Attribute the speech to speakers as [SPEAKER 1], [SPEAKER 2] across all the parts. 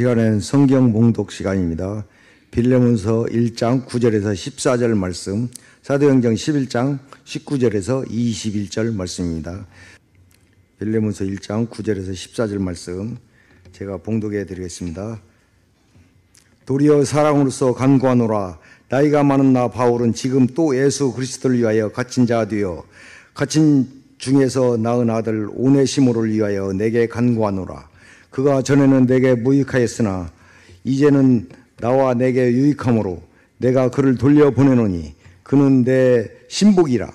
[SPEAKER 1] 시간에는 성경 봉독 시간입니다. 빌레몬서 1장 9절에서 14절 말씀, 사도행전 11장 19절에서 21절 말씀입니다. 빌레몬서 1장 9절에서 14절 말씀 제가 봉독해 드리겠습니다. 도리어 사랑으로서 간구하노라. 나이가 많은 나 바울은 지금 또 예수 그리스도를 위하여 갇힌 자 되어 갇힌 중에서 낳은 아들 오네시모를 위하여 내게 간구하노라. 그가 전에는 내게 무익하였으나 이제는 나와 내게 유익함으로 내가 그를 돌려보내노니 그는 내 신복이라.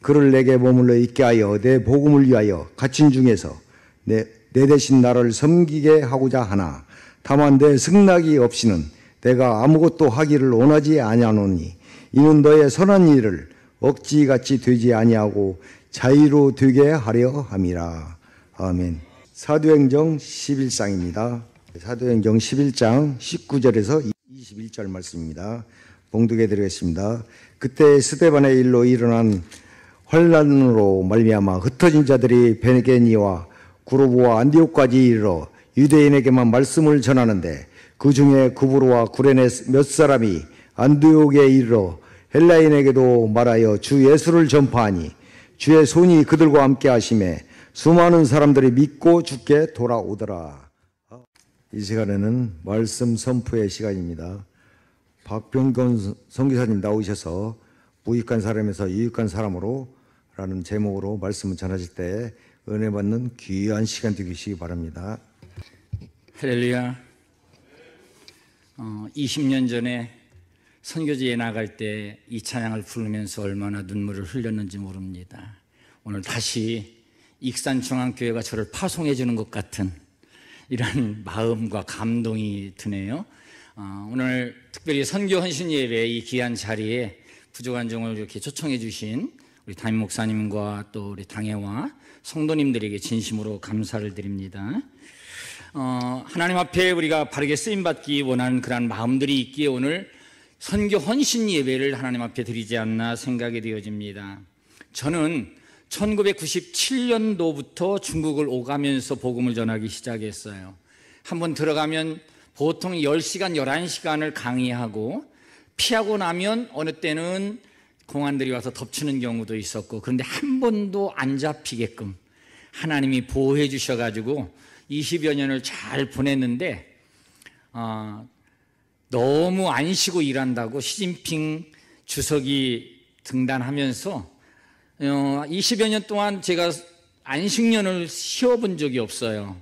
[SPEAKER 1] 그를 내게 머물러 있게 하여 내 복음을 위하여 갇힌 중에서 내 대신 나를 섬기게 하고자 하나 다만 내 승낙이 없이는 내가 아무것도 하기를 원하지 아니하노니 이는 너의 선한 일을 억지같이 되지 아니하고 자유로 되게 하려 함이라. 아멘. 사도행전 11장입니다. 사도행전 11장 19절에서 21절 말씀입니다. 봉독해 드리겠습니다. 그때 스데반의 일로 일어난 환난으로 말미암아 흩어진 자들이 베게니와 구로보와 안디옥까지 이르러 유대인에게만 말씀을 전하는데 그 중에 구브로와 구레네 몇 사람이 안디옥에 이르러 헬라인에게도 말하여 주 예수를 전파하니 주의 손이 그들과 함께 하심에 수많은 사람들이 믿고 주께 돌아오더라. 이 시간에는 말씀 선포의 시간입니다. 박병건 선교사님 나오셔서 무익한 사람에서 유익한 사람으로 라는 제목으로 말씀을 전하실 때 은혜 받는 귀한 시간 되시기 바랍니다.
[SPEAKER 2] 할렐루야. 20년 전에 선교지에 나갈 때 이 찬양을 부르면서 얼마나 눈물을 흘렸는지 모릅니다. 오늘 다시 익산중앙교회가 저를 파송해 주는 것 같은 이런 마음과 감동이 드네요. 오늘 특별히 선교 헌신 예배 이 귀한 자리에 부족한 종을 이렇게 초청해 주신 우리 담임 목사님과 또 우리 당회와 성도님들에게 진심으로 감사를 드립니다. 하나님 앞에 우리가 바르게 쓰임받기 원하는 그런 마음들이 있기에 오늘 선교 헌신 예배를 하나님 앞에 드리지 않나 생각이 되어집니다. 저는 1997년도부터 중국을 오가면서 복음을 전하기 시작했어요. 한번 들어가면 보통 10시간, 11시간을 강의하고 피하고 나면 어느 때는 공안들이 와서 덮치는 경우도 있었고, 그런데 한 번도 안 잡히게끔 하나님이 보호해 주셔가지고 20여 년을 잘 보냈는데 너무 안 쉬고 일한다고 시진핑 주석이 등단하면서 20여 년 동안 제가 안식년을 쉬어본 적이 없어요.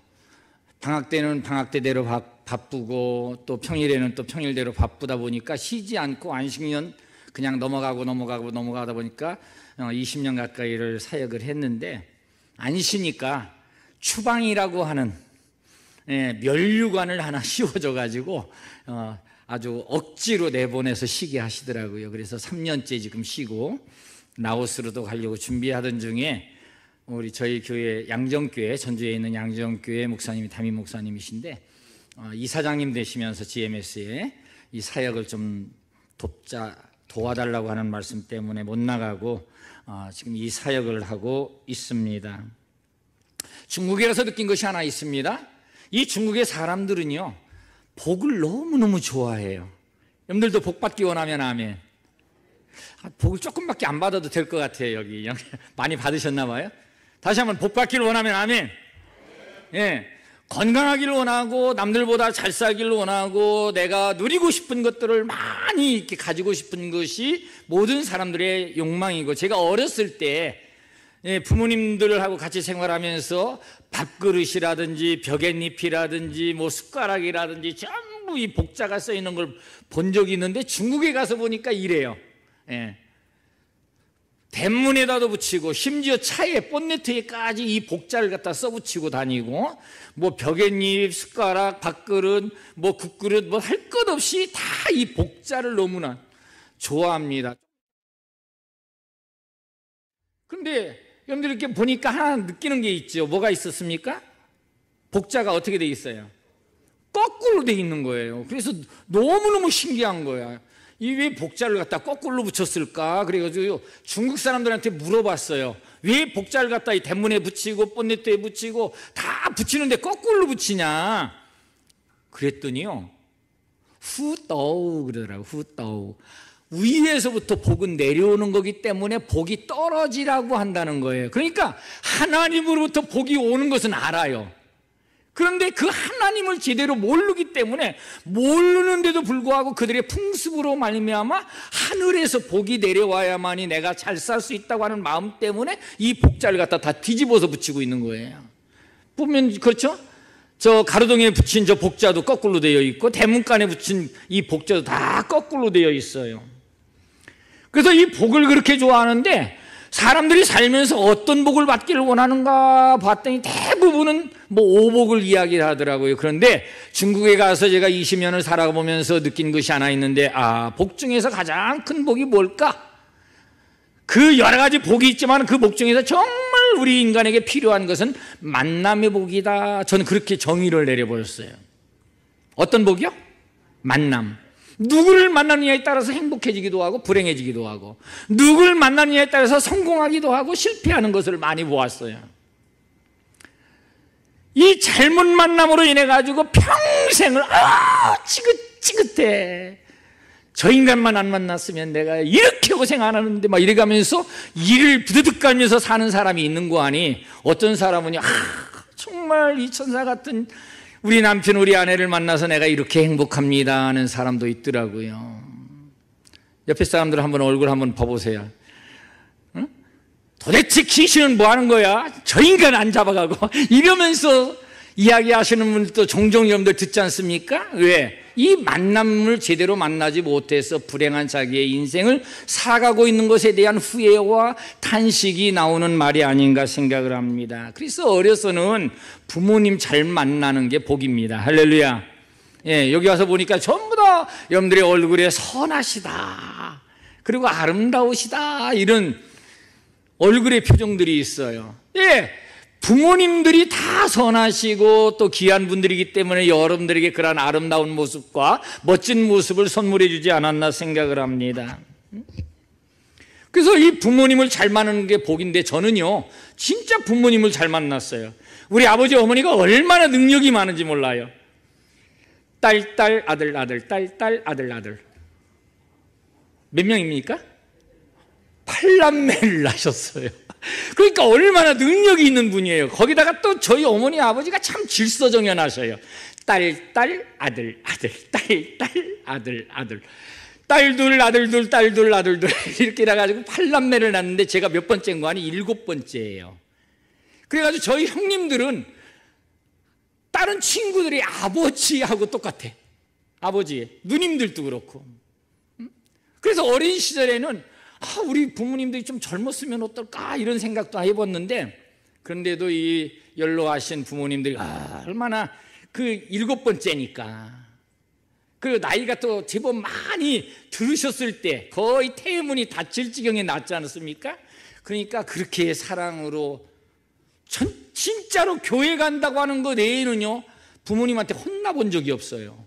[SPEAKER 2] 방학 때는 방학 때대로 바쁘고 또 평일에는 또 평일대로 바쁘다 보니까 쉬지 않고 안식년 그냥 넘어가다 보니까 20년 가까이를 사역을 했는데, 안 쉬니까 추방이라고 하는 면류관을 하나 씌워줘가지고 아주 억지로 내보내서 쉬게 하시더라고요. 그래서 3년째 지금 쉬고 라오스로도 가려고 준비하던 중에 우리 저희 교회 양정교회, 전주에 있는 양정교회 목사님이 담임 목사님이신데 이사장님 되시면서 GMS에 이 사역을 좀 도와달라고 하는 말씀 때문에 못 나가고 지금 이 사역을 하고 있습니다. 중국에 가서 느낀 것이 하나 있습니다. 이 중국의 사람들은요, 복을 너무너무 좋아해요. 여러분들도 복 받기 원하면 아멘. 복을 조금밖에 안 받아도 될 것 같아요. 여기 많이 받으셨나 봐요. 다시 한번 복 받기를 원하면 아멘. 예, 건강하기를 원하고 남들보다 잘 살기를 원하고 내가 누리고 싶은 것들을 많이 이렇게 가지고 싶은 것이 모든 사람들의 욕망이고, 제가 어렸을 때 부모님들하고 같이 생활하면서 밥그릇이라든지 벽에잎이라든지 뭐 숟가락이라든지 전부 이 복자가 써 있는 걸 본 적이 있는데, 중국에 가서 보니까 이래요. 대문에다도 붙이고 심지어 차에 본네트에까지 이 복자를 갖다 써붙이고 다니고, 뭐 벽에잎, 숟가락, 밥그릇, 뭐 국그릇, 뭐 할 것 없이 다 이 복자를 너무나 좋아합니다. 그런데 여러분들 이렇게 보니까 하나 느끼는 게 있죠. 뭐가 있었습니까? 복자가 어떻게 돼 있어요? 거꾸로 돼 있는 거예요. 그래서 너무너무 신기한 거야. 이 왜 복자를 갖다 거꾸로 붙였을까? 그래가지고 중국 사람들한테 물어봤어요. 왜 복자를 갖다 이 대문에 붙이고 본네트에 붙이고 다 붙이는데 거꾸로 붙이냐? 그랬더니요, 후떠우 그러더라고요. 후떠우. 위에서부터 복은 내려오는 거기 때문에 복이 떨어지라고 한다는 거예요. 그러니까 하나님으로부터 복이 오는 것은 알아요. 그런데 그 하나님을 제대로 모르기 때문에, 모르는데도 불구하고 그들의 풍습으로 말미암아 하늘에서 복이 내려와야만이 내가 잘 살 수 있다고 하는 마음 때문에 이 복자를 갖다 다 뒤집어서 붙이고 있는 거예요. 보면 그렇죠? 저 가로등에 붙인 저 복자도 거꾸로 되어 있고, 대문간에 붙인 이 복자도 다 거꾸로 되어 있어요. 그래서 이 복을 그렇게 좋아하는데, 사람들이 살면서 어떤 복을 받기를 원하는가 봤더니 대부분은 뭐 오복을 이야기를 하더라고요. 그런데 중국에 가서 제가 20년을 살아보면서 느낀 것이 하나 있는데, 복 중에서 가장 큰 복이 뭘까? 그 여러 가지 복이 있지만 그 복 중에서 정말 우리 인간에게 필요한 것은 만남의 복이다. 저는 그렇게 정의를 내려버렸어요. 어떤 복이요? 만남. 누구를 만나느냐에 따라서 행복해지기도 하고 불행해지기도 하고, 누구를 만나느냐에 따라서 성공하기도 하고 실패하는 것을 많이 보았어요. 이 잘못 만남으로 인해 가지고 평생을 지긋지긋해. 저 인간만 안 만났으면 내가 이렇게 고생 안 하는데 막 이래가면서 일을 부드득 가면서 사는 사람이 있는 거 아니, 어떤 사람은요, 정말 이 천사 같은 우리 남편, 우리 아내를 만나서 내가 이렇게 행복합니다 하는 사람도 있더라고요. 옆에 사람들 한번 얼굴 한번 봐보세요. 응? 도대체 귀신은 뭐 하는 거야? 저 인간 안 잡아가고 이러면서 이야기하시는 분들도 종종 여러분들 듣지 않습니까? 왜? 이 만남을 제대로 만나지 못해서 불행한 자기의 인생을 살아가고 있는 것에 대한 후회와 탄식이 나오는 말이 아닌가 생각을 합니다. 그래서 어려서는 부모님 잘 만나는 게 복입니다. 할렐루야. 예, 여기 와서 보니까 전부 다 여러분들의 얼굴에 선하시다, 그리고 아름다우시다, 이런 얼굴의 표정들이 있어요. 예, 부모님들이 다 선하시고 또 귀한 분들이기 때문에 여러분들에게 그런 아름다운 모습과 멋진 모습을 선물해 주지 않았나 생각을 합니다. 그래서 이 부모님을 잘 만나는 게 복인데, 저는요 진짜 부모님을 잘 만났어요. 우리 아버지 어머니가 얼마나 능력이 많은지 몰라요. 딸 아들 딸 아들 몇 명입니까? 8남매를 낳으셨어요. 그러니까 얼마나 능력이 있는 분이에요. 거기다가 또 저희 어머니 아버지가 참 질서정연하셔요. 딸 아들 아들 딸 둘 아들 둘 딸 둘 아들 둘 이렇게 해가지고 8남매를 낳는데 제가 몇 번째인 거 아니? 7번째예요. 그래가지고 저희 형님들은 다른 친구들이 아버지하고 똑같아. 아버지, 누님들도 그렇고. 그래서 어린 시절에는 우리 부모님들이 좀 젊었으면 어떨까 이런 생각도 해봤는데, 그런데도 이 연로하신 부모님들이 얼마나 그 7번째니까 그 나이가 또 제법 많이 들으셨을 때 거의 태문이 닫힐 지경에 났지 않았습니까? 그러니까 그렇게 사랑으로 진짜로 교회 간다고 하는 거 외에는요 부모님한테 혼나본 적이 없어요.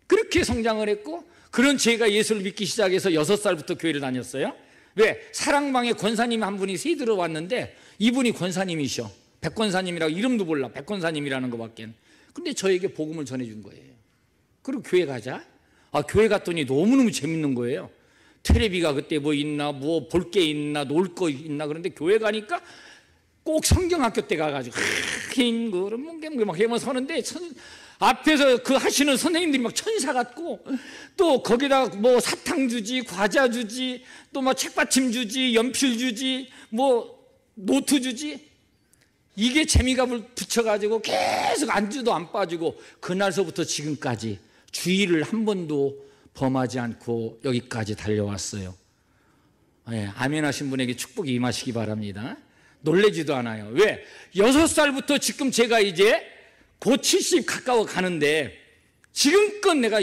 [SPEAKER 2] 그렇게 성장을 했고, 그런 제가 예수를 믿기 시작해서 6살부터 교회를 다녔어요. 왜? 사랑방에 권사님 한 분이 새 들어왔는데 이분이 권사님이셔. 백권사님이라고 이름도 몰라. 백권사님이라는 것밖에. 근데 저에게 복음을 전해준 거예요. 그리고 교회 가자. 교회 갔더니 너무너무 재밌는 거예요. 텔레비가 그때 뭐 있나, 뭐 볼 게 있나, 놀 거 있나. 그런데 교회 가니까 꼭 성경학교 때 가가지고 긴 그런 막 해만 서는데 앞에서 그 하시는 선생님들이 막 천사 같고, 또 거기다 뭐 사탕 주지, 과자 주지, 또 뭐 책받침 주지, 연필 주지, 뭐 노트 주지. 이게 재미가 붙여가지고 계속 안주도 안 빠지고 그날서부터 지금까지 주의를 한 번도 범하지 않고 여기까지 달려왔어요. 예, 아멘 하신 분에게 축복이 임하시기 바랍니다. 놀래지도 않아요. 왜? 6살부터 지금 제가 이제 곧 70 가까워 가는데 지금껏 내가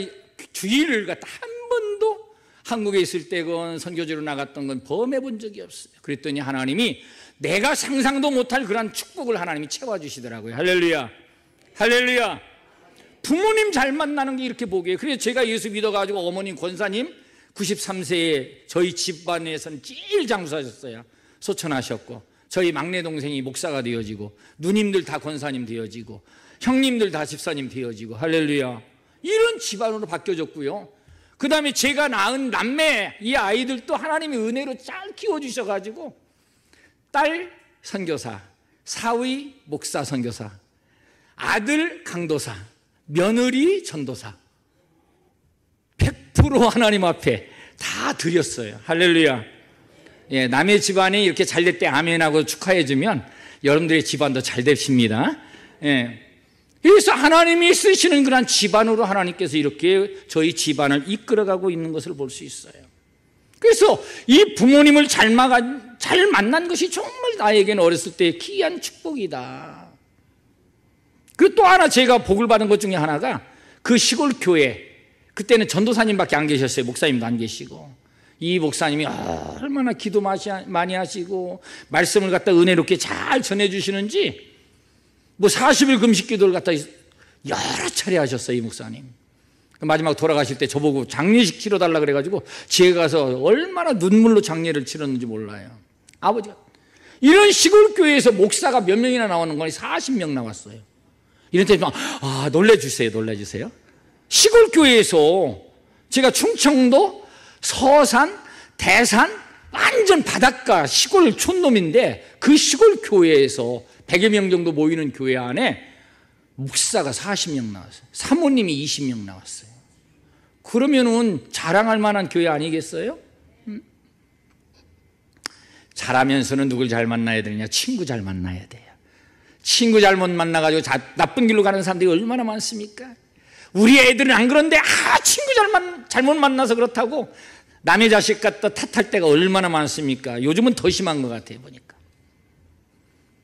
[SPEAKER 2] 주의를 갖다 한 번도 한국에 있을 때건 선교지로 나갔던 건 범해 본 적이 없어요. 그랬더니 하나님이 내가 상상도 못할 그런 축복을 하나님이 채워주시더라고요. 할렐루야, 할렐루야. 부모님 잘 만나는 게 이렇게 복이에요. 그래서 제가 예수 믿어가지고 어머님 권사님 93세에 저희 집안에서는 제일 장수하셨어요. 소천하셨고, 저희 막내 동생이 목사가 되어지고, 누님들 다 권사님 되어지고, 형님들 다 집사님 되어지고, 할렐루야. 이런 집안으로 바뀌어졌고요. 그 다음에 제가 낳은 남매, 이 아이들도 하나님의 은혜로 잘 키워주셔가지고 딸 선교사, 사위 목사 선교사, 아들 강도사, 며느리 전도사, 100% 하나님 앞에 다 드렸어요. 할렐루야. 예, 남의 집안이 이렇게 잘 될 때 아멘하고 축하해주면 여러분들의 집안도 잘 됩니다. 예. 그래서 하나님이 쓰시는 그런 집안으로 하나님께서 이렇게 저희 집안을 이끌어가고 있는 것을 볼 수 있어요. 그래서 이 부모님을 잘 만난 것이 정말 나에게는 어렸을 때 귀한 축복이다. 그리고 또 하나 제가 복을 받은 것 중에 하나가 그 시골 교회, 그때는 전도사님밖에 안 계셨어요. 목사님도 안 계시고. 이 목사님이 얼마나 기도 많이 하시고 말씀을 갖다 은혜롭게 잘 전해주시는지 뭐 40일 금식 기도를 갖다 여러 차례 하셨어요. 이 목사님. 마지막 돌아가실 때 저보고 장례식 치러달라 그래가지고 제가 가서 얼마나 눈물로 장례를 치렀는지 몰라요. 아버지가 이런 시골 교회에서 목사가 몇 명이나 나오는 거니 40명 나왔어요. 이런 때 놀래주세요. 시골 교회에서 제가 충청도 서산, 대산 완전 바닷가 시골 촌놈인데 그 시골 교회에서 100여 명 정도 모이는 교회 안에 목사가 40명 나왔어요. 사모님이 20명 나왔어요. 그러면은 자랑할 만한 교회 아니겠어요? 잘하면서는 누굴 잘 만나야 되느냐? 친구 잘 만나야 돼요. 친구 잘못 만나가지고 나쁜 길로 가는 사람들이 얼마나 많습니까? 우리 애들은 안 그런데 친구 잘못 만나서 그렇다고 남의 자식 갖다 탓할 때가 얼마나 많습니까? 요즘은 더 심한 것 같아요 보니까.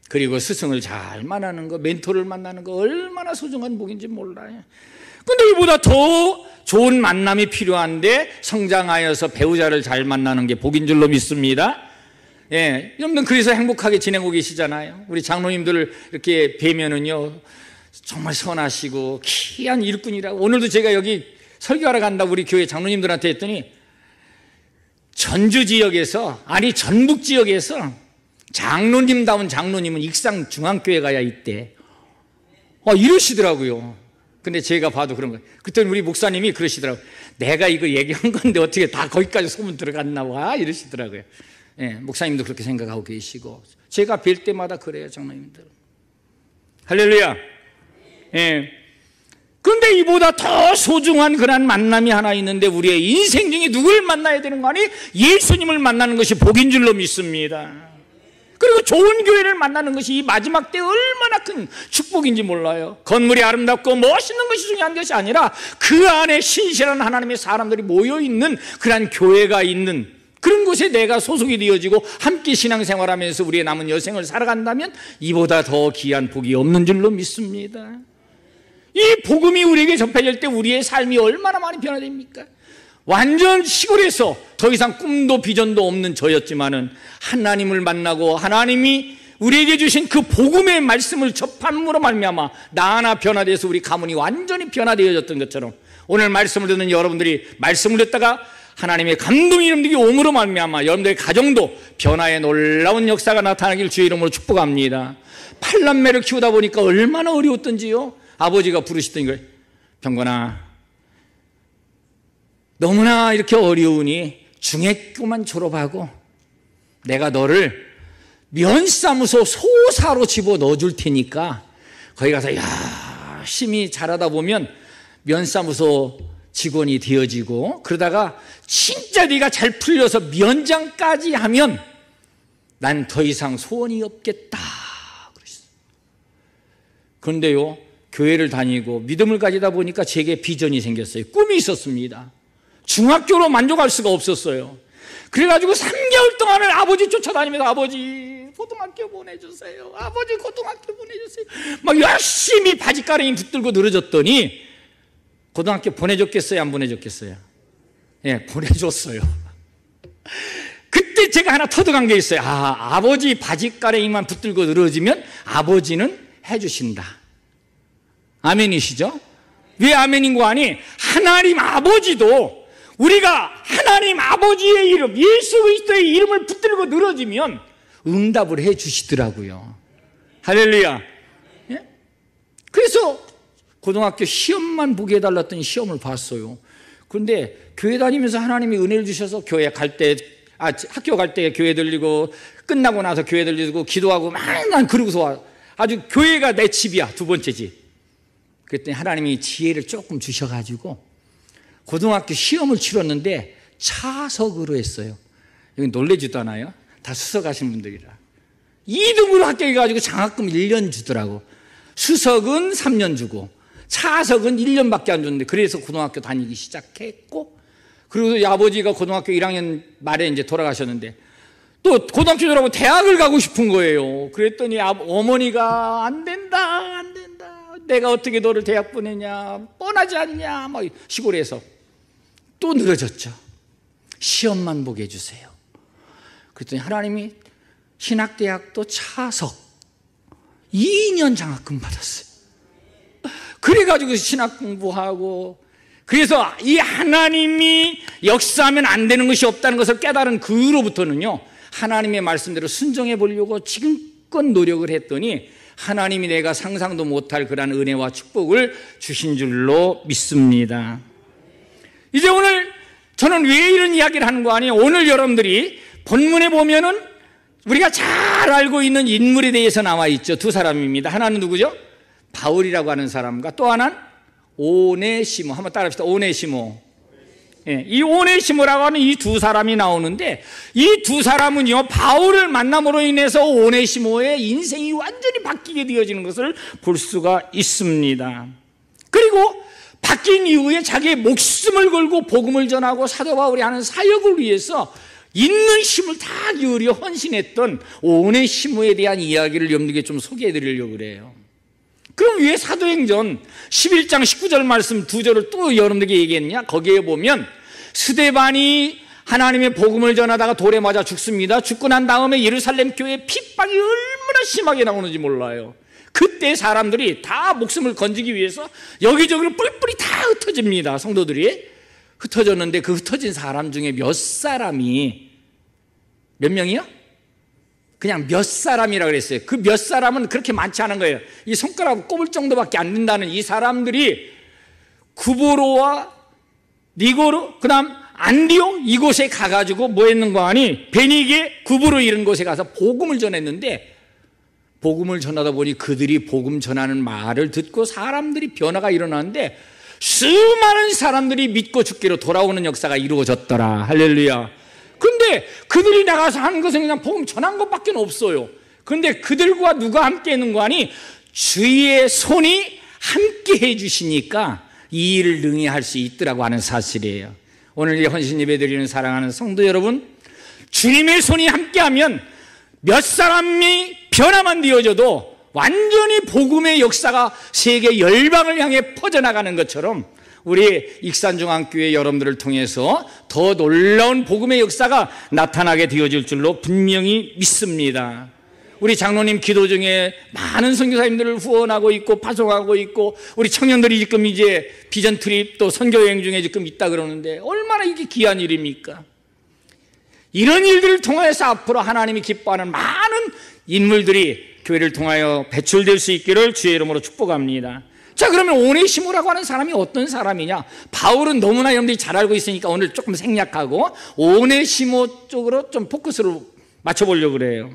[SPEAKER 2] 그리고 스승을 잘 만나는 거, 멘토를 만나는 거 얼마나 소중한 복인지 몰라요. 근데 이보다 더 좋은 만남이 필요한데 성장하여서 배우자를 잘 만나는 게 복인 줄로 믿습니다. 예, 여러분들 그래서 행복하게 지내고 계시잖아요. 우리 장로님들 이렇게 뵈면은요 정말 선하시고 귀한 일꾼이라고. 오늘도 제가 여기 설교하러 간다고 우리 교회 장로님들한테 했더니 전주 지역에서, 아니 전북 지역에서 장로님다운 장로님은 익산 중앙교회 가야 있대. 이러시더라고요. 근데 제가 봐도 그런 거예요. 그때는 우리 목사님이 그러시더라고요. 내가 이거 얘기한 건데 어떻게 다 거기까지 소문 들어갔나 와 이러시더라고요. 예, 목사님도 그렇게 생각하고 계시고 제가 뵐 때마다 그래요. 장로님들. 할렐루야. 예. 그런데 이보다 더 소중한 그런 만남이 하나 있는데 우리의 인생 중에 누굴 만나야 되는 거 아니? 예수님을 만나는 것이 복인 줄로 믿습니다. 그리고 좋은 교회를 만나는 것이 이 마지막 때 얼마나 큰 축복인지 몰라요. 건물이 아름답고 멋있는 것이 중요한 것이 아니라 그 안에 신실한 하나님의 사람들이 모여있는 그런 교회가 있는 그런 곳에 내가 소속이 되어지고 함께 신앙생활하면서 우리의 남은 여생을 살아간다면 이보다 더 귀한 복이 없는 줄로 믿습니다. 이 복음이 우리에게 접해질 때 우리의 삶이 얼마나 많이 변화됩니까? 완전 시골에서 더 이상 꿈도 비전도 없는 저였지만은 하나님을 만나고 하나님이 우리에게 주신 그 복음의 말씀을 접함으로 말미암아 나 하나 변화돼서 우리 가문이 완전히 변화되어졌던 것처럼 오늘 말씀을 듣는 여러분들이 말씀을 듣다가 하나님의 감동이 여러분들에게 옴으로 말미암아 여러분들의 가정도 변화의 놀라운 역사가 나타나길 주의 이름으로 축복합니다. 8남매를 키우다 보니까 얼마나 어려웠던지요. 아버지가 부르시던 걸 병건아 너무나 이렇게 어려우니 중학교만 졸업하고 내가 너를 면사무소 소사로 집어넣어 줄 테니까 거기 가서 열심히 잘하다 보면 면사무소 직원이 되어지고 그러다가 진짜 네가 잘 풀려서 면장까지 하면 난 더 이상 소원이 없겠다 그러셨어요. 그런데요 교회를 다니고 믿음을 가지다 보니까 제게 비전이 생겼어요. 꿈이 있었습니다. 중학교로 만족할 수가 없었어요. 그래가지고 3개월 동안을 아버지 쫓아다니면서 아버지 고등학교 보내주세요. 아버지 고등학교 보내주세요. 막 열심히 바지가랑이 붙들고 늘어졌더니 고등학교 보내줬겠어요? 안 보내줬겠어요? 예, 보내줬어요. 그때 제가 하나 터득한 게 있어요. 아버지 바지가랑이만 붙들고 늘어지면 아버지는 해주신다. 아멘이시죠? 왜 아멘인 거 아니? 하나님 아버지도 우리가 하나님 아버지의 이름 예수 그리스도의 이름을 붙들고 늘어지면 응답을 해 주시더라고요. 할렐루야. 예? 그래서 고등학교 시험만 보게 해달랬더니 시험을 봤어요. 그런데 교회 다니면서 하나님이 은혜를 주셔서 교회 갈 때, 학교 갈 때 교회 들리고 끝나고 나서 교회 들리고 기도하고 난 그러고서 와. 아주 교회가 내 집이야. 두 번째 집. 그랬더니 하나님이 지혜를 조금 주셔가지고 고등학교 시험을 치렀는데 차석으로 했어요. 여기 놀래지도 않아요? 다 수석하신 분들이라. 2등으로 합격해가지고 장학금 1년 주더라고. 수석은 3년 주고 차석은 1년밖에 안 줬는데, 그래서 고등학교 다니기 시작했고, 그리고 아버지가 고등학교 1학년 말에 이제 돌아가셨는데 또 고등학교 졸업하고 대학을 가고 싶은 거예요. 그랬더니 어머니가 안 된다. 내가 어떻게 너를 대학 보내냐, 뻔하지 않냐, 막 시골에서. 또 늘어졌죠. 시험만 보게 해주세요. 그랬더니 하나님이 신학대학도 차석 2년 장학금 받았어요. 그래가지고 신학 공부하고, 그래서 이 하나님이 역사하면 안 되는 것이 없다는 것을 깨달은 그 후로부터는요, 하나님의 말씀대로 순종해 보려고 지금껏 노력을 했더니 하나님이 내가 상상도 못할 그런 은혜와 축복을 주신 줄로 믿습니다. 이제 오늘 저는 왜 이런 이야기를 하는 거 아니에요? 오늘 여러분들이 본문에 보면은 우리가 잘 알고 있는 인물에 대해서 나와 있죠. 두 사람입니다. 하나는 누구죠? 바울이라고 하는 사람과 또 하나는 오네시모. 한번 따라합시다. 오네시모. 예, 이 오네시모라고 하는 이 두 사람이 나오는데, 이 두 사람은요, 바울을 만남으로 인해서 오네시모의 인생이 완전히 바뀌게 되어지는 것을 볼 수가 있습니다. 그리고 바뀐 이후에 자기의 목숨을 걸고 복음을 전하고 사도 바울이 하는 사역을 위해서 있는 힘을 다 기울여 헌신했던 오네시모에 대한 이야기를 여러분들에게 좀 소개해 드리려고 그래요. 그럼 왜 사도행전 11장 19절 말씀 2절을 또 여러분들에게 얘기했냐? 거기에 보면 스데반이 하나님의 복음을 전하다가 돌에 맞아 죽습니다. 죽고 난 다음에 예루살렘 교회에 핍박이 얼마나 심하게 나오는지 몰라요. 그때 사람들이 다 목숨을 건지기 위해서 여기저기로 뿔뿔이 다 흩어집니다. 성도들이 흩어졌는데, 그 흩어진 사람 중에 몇 사람이, 몇 명이요? 그냥 몇 사람이라고 그랬어요. 그 몇 사람은 그렇게 많지 않은 거예요. 이 손가락 꼽을 정도밖에 안 된다는 이 사람들이 구보로와 니고로, 그 다음 안디옥 이곳에 가가지고 뭐 했는가 하니, 베니게, 구보로 이런 곳에 가서 복음을 전했는데, 복음을 전하다 보니 그들이 복음 전하는 말을 듣고 사람들이 변화가 일어나는데 수많은 사람들이 믿고 죽기로 돌아오는 역사가 이루어졌더라. 할렐루야. 근데 그들이 나가서 하는 것은 그냥 복음 전한 것밖에 없어요. 그런데 그들과 누가 함께 있는 거 아니? 주의 손이 함께 해주시니까 이 일을 능히 할 수 있더라고 하는 사실이에요. 오늘 이 헌신 예배 드리는 사랑하는 성도 여러분, 주님의 손이 함께하면 몇 사람이 변화만 되어져도 완전히 복음의 역사가 세계 열방을 향해 퍼져나가는 것처럼 우리 익산중앙교회 여러분들을 통해서 더 놀라운 복음의 역사가 나타나게 되어질 줄로 분명히 믿습니다. 우리 장로님 기도 중에 많은 선교사님들을 후원하고 있고 파송하고 있고, 우리 청년들이 지금 이제 비전 트립 또 선교여행 중에 지금 있다 그러는데 얼마나 이게 귀한 일입니까? 이런 일들을 통해서 앞으로 하나님이 기뻐하는 많은 인물들이 교회를 통하여 배출될 수 있기를 주의 이름으로 축복합니다. 자, 그러면 오네시모라고 하는 사람이 어떤 사람이냐? 바울은 너무나 여러분들이 잘 알고 있으니까 오늘 조금 생략하고 오네시모 쪽으로 좀 포커스를 맞춰보려고 그래요.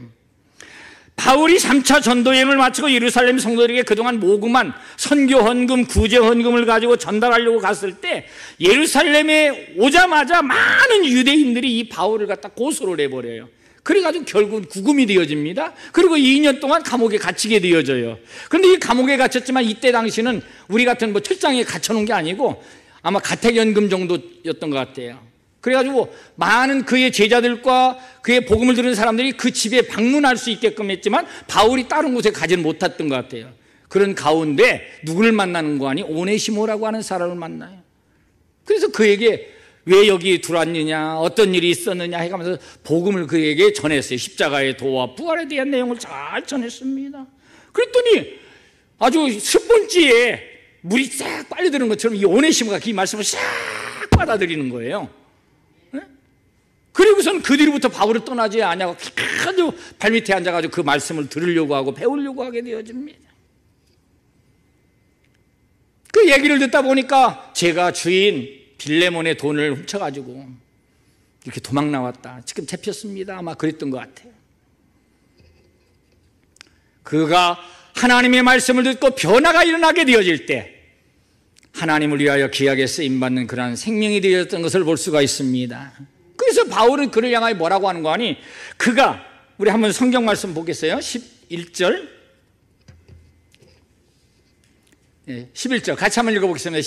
[SPEAKER 2] 바울이 3차 전도여행을 마치고 예루살렘 성도들에게 그동안 모금한 선교 헌금, 구제 헌금을 가지고 전달하려고 갔을 때 예루살렘에 오자마자 많은 유대인들이 이 바울을 갖다 고소를 해버려요. 그래가지고 결국 구금이 되어집니다. 그리고 2년 동안 감옥에 갇히게 되어져요. 그런데 이 감옥에 갇혔지만 이때 당시는 우리 같은 뭐 철장에 갇혀놓은 게 아니고 아마 가택연금 정도였던 것 같아요. 그래가지고 많은 그의 제자들과 그의 복음을 들은 사람들이 그 집에 방문할 수 있게끔 했지만 바울이 다른 곳에 가지는 못했던 것 같아요. 그런 가운데 누구를 만나는 거 아니? 오네시모라고 하는 사람을 만나요. 그래서 그에게 왜 여기 들어왔느냐, 어떤 일이 있었느냐 해가면서 복음을 그에게 전했어요. 십자가의 도와 부활에 대한 내용을 잘 전했습니다. 그랬더니 아주 스폰지에 물이 싹 빨려드는 것처럼 이 오네시모가 그 말씀을 싹 받아들이는 거예요. 네? 그리고선 그 뒤로부터 바울을 떠나지 않냐고 아주 발밑에 앉아가지고 그 말씀을 들으려고 하고 배우려고 하게 되어집니다. 그 얘기를 듣다 보니까 제가 주인 빌레몬의 돈을 훔쳐가지고 이렇게 도망 나왔다, 지금 잡혔습니다, 아마 그랬던 것 같아요. 그가 하나님의 말씀을 듣고 변화가 일어나게 되어질 때 하나님을 위하여 귀하게 쓰임받는 그러한 생명이 되었던 것을 볼 수가 있습니다. 그래서 바울은 그를 향하여 뭐라고 하는 거 아니? 그가, 우리 한번 성경 말씀 보겠어요. 11절 11절 같이 한번 읽어보겠습니다.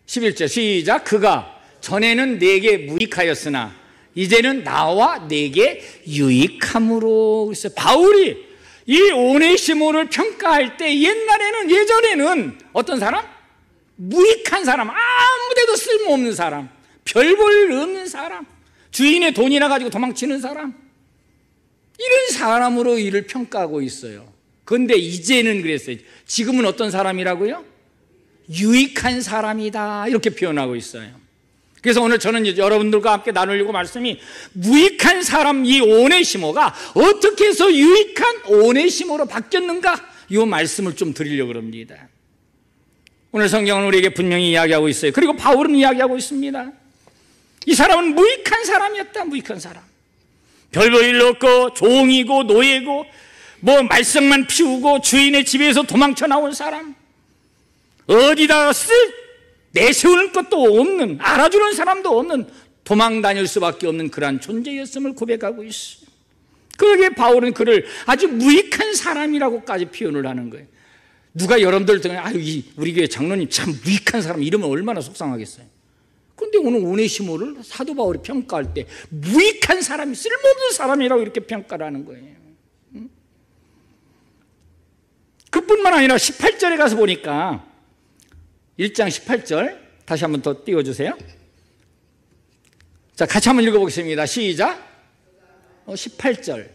[SPEAKER 2] 11절 시작. 그가 전에는 내게 무익하였으나 이제는 나와 내게 유익함으로. 그래서 바울이 이 오네시모를 평가할 때 예전에는 어떤 사람? 무익한 사람, 아무데도 쓸모없는 사람, 별 볼 없는 사람, 주인의 돈이나 가지고 도망치는 사람, 이런 사람으로 이를 평가하고 있어요. 그런데 이제는 그랬어요. 지금은 어떤 사람이라고요? 유익한 사람이다, 이렇게 표현하고 있어요. 그래서 오늘 저는 여러분들과 함께 나누려고 말씀이, 무익한 사람 이 오네시모가 어떻게 해서 유익한 오네시모로 바뀌었는가, 이 말씀을 좀 드리려고 합니다. 오늘 성경은 우리에게 분명히 이야기하고 있어요. 그리고 바울은 이야기하고 있습니다. 이 사람은 무익한 사람이었다. 무익한 사람, 별 볼 일 없고 종이고 노예고 뭐 말썽만 피우고 주인의 집에서 도망쳐 나온 사람, 어디다 내세우는 것도 없는, 알아주는 사람도 없는, 도망 다닐 수밖에 없는 그러한 존재였음을 고백하고 있어요. 그러기에 바울은 그를 아주 무익한 사람이라고까지 표현을 하는 거예요. 누가 여러분들 등에 아유, 우리 교회 장로님 참 무익한 사람 이러면 얼마나 속상하겠어요. 그런데 오늘 오네시모를 사도 바울이 평가할 때 무익한 사람이, 쓸모없는 사람이라고 이렇게 평가를 하는 거예요. 그뿐만 아니라 18절에 가서 보니까 1장 18절 다시 한번 더 띄워주세요. 자, 같이 한번 읽어보겠습니다. 시작. 18절.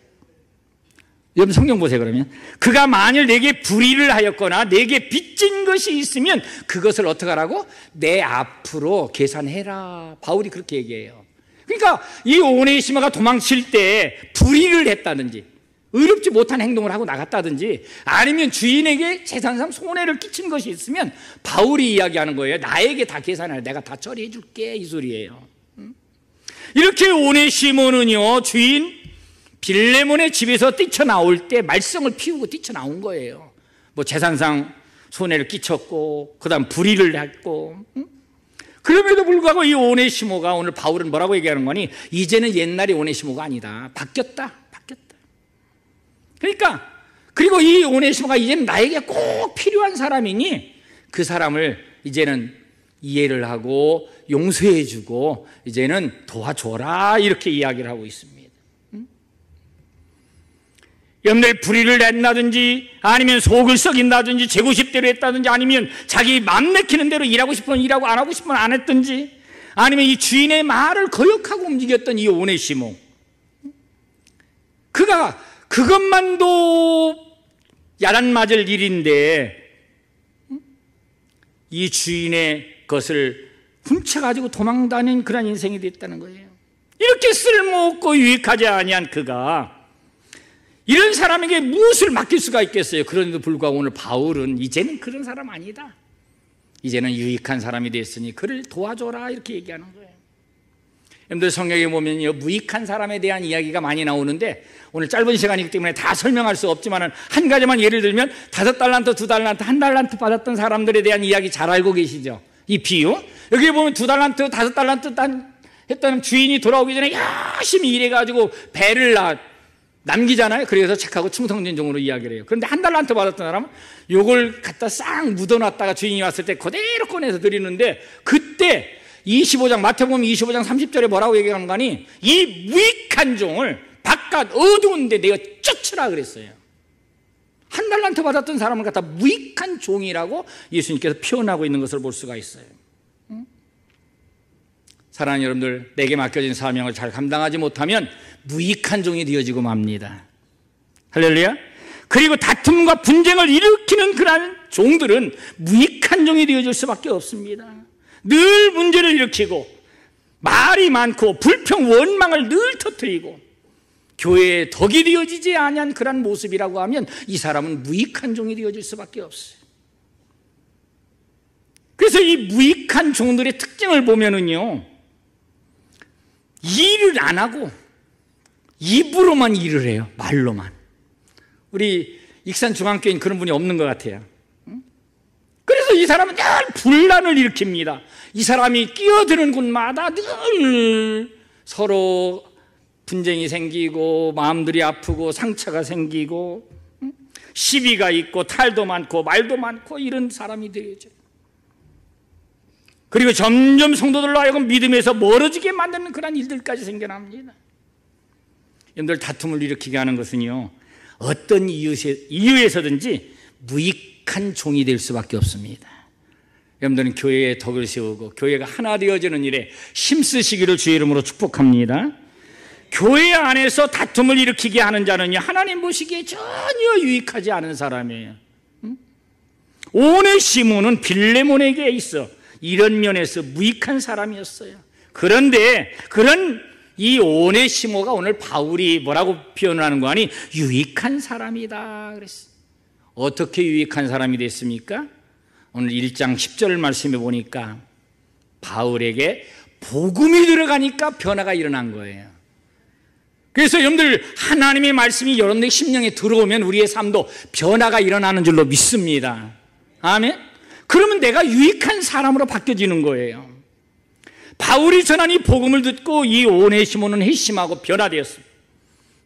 [SPEAKER 2] 여러분 성경 보세요. 그러면 그가 만일 내게 불의를 하였거나 내게 빚진 것이 있으면 그것을 어떻게 하라고? 내 앞으로 계산해라. 바울이 그렇게 얘기해요. 그러니까 이 오네시모가 도망칠 때 불의를 했다든지 의롭지 못한 행동을 하고 나갔다든지 아니면 주인에게 재산상 손해를 끼친 것이 있으면 바울이 이야기하는 거예요. 나에게 다 계산해, 내가 다 처리해 줄게, 이 소리예요. 이렇게 오네시모는요, 주인 빌레몬의 집에서 뛰쳐나올 때 말썽을 피우고 뛰쳐나온 거예요. 뭐 재산상 손해를 끼쳤고 그 다음 불의를 했고, 그럼에도 불구하고 이 오네시모가, 오늘 바울은 뭐라고 얘기하는 거니? 이제는 옛날의 오네시모가 아니다, 바뀌었다. 그러니까, 그리고 이 오네시모가 이제는 나에게 꼭 필요한 사람이니 그 사람을 이제는 이해를 하고 용서해 주고 이제는 도와줘라, 이렇게 이야기를 하고 있습니다. 여러분들 불의를 했다든지 아니면 속을 썩인다든지 재고 싶대로 했다든지 아니면 자기 맘 내키는 대로 일하고 싶으면 일하고 안 하고 싶으면 안 했든지 아니면 이 주인의 말을 거역하고 움직였던 이 오네시모, 그가 그것만도 야단 맞을 일인데 이 주인의 것을 훔쳐가지고 도망다닌 그런 인생이 됐다는 거예요. 이렇게 쓸모없고 유익하지 아니한 그가 이런 사람에게 무엇을 맡길 수가 있겠어요? 그런데도 불구하고 오늘 바울은 이제는 그런 사람 아니다, 이제는 유익한 사람이 됐으니 그를 도와줘라, 이렇게 얘기하는 거예요. 여러분들 성경에 보면 무익한 사람에 대한 이야기가 많이 나오는데 오늘 짧은 시간이기 때문에 다 설명할 수 없지만 한 가지만 예를 들면 5달란트, 2달란트, 1달란트 받았던 사람들에 대한 이야기 잘 알고 계시죠? 이 비유. 여기 보면 2달란트, 5달란트 했다는 주인이 돌아오기 전에 열심히 일해가지고 배를 남기잖아요. 그래서 착하고 충성진종으로 이야기를 해요. 그런데 1달란트 받았던 사람은 요걸 갖다 싹 묻어놨다가 주인이 왔을 때 그대로 꺼내서 드리는데, 그때 25장, 마태복음 25장 30절에 뭐라고 얘기하는 거니? 이 무익한 종을 바깥 어두운 데 내가 쫓으라 그랬어요. 1달란트 받았던 사람을 갖다 무익한 종이라고 예수님께서 표현하고 있는 것을 볼 수가 있어요. 사랑하는 여러분들, 내게 맡겨진 사명을 잘 감당하지 못하면 무익한 종이 되어지고 맙니다. 할렐루야. 그리고 다툼과 분쟁을 일으키는 그러한 종들은 무익한 종이 되어질 수밖에 없습니다. 늘 문제를 일으키고 말이 많고 불평, 원망을 늘 터뜨리고 교회에 덕이 되어지지 아니한 그런 모습이라고 하면 이 사람은 무익한 종이 되어질 수밖에 없어요. 그래서 이 무익한 종들의 특징을 보면은요, 일을 안 하고 입으로만 일을 해요. 말로만. 우리 익산중앙교회는 그런 분이 없는 것 같아요. 그래서 이 사람은 늘 분란을 일으킵니다. 이 사람이 끼어드는 곳마다 늘 서로 분쟁이 생기고 마음들이 아프고 상처가 생기고 시비가 있고 탈도 많고 말도 많고 이런 사람이 되죠. 그리고 점점 성도들로 하여금 믿음에서 멀어지게 만드는 그런 일들까지 생겨납니다. 여러분들, 다툼을 일으키게 하는 것은요, 어떤 이유에서든지 무익한 종이 될 수밖에 없습니다. 여러분들은 교회에 덕을 세우고 교회가 하나 되어지는 일에 힘쓰시기를 주의 이름으로 축복합니다. 교회 안에서 다툼을 일으키게 하는 자는요, 하나님 보시기에 전혀 유익하지 않은 사람이에요. 오네시모는 빌레몬에게 있어 이런 면에서 무익한 사람이었어요. 그런데 그런 이 오네시모가 오늘 바울이 뭐라고 표현하는 거 아니? 유익한 사람이다 그랬어요. 어떻게 유익한 사람이 됐습니까? 오늘 1장 10절 말씀해 보니까 바울에게 복음이 들어가니까 변화가 일어난 거예요. 그래서 여러분들, 하나님의 말씀이 여러분들 심령에 들어오면 우리의 삶도 변화가 일어나는 줄로 믿습니다. 아멘. 그러면 내가 유익한 사람으로 바뀌어지는 거예요. 바울이 전한 이 복음을 듣고 이 오네시모는 회심하고 변화되었습니다.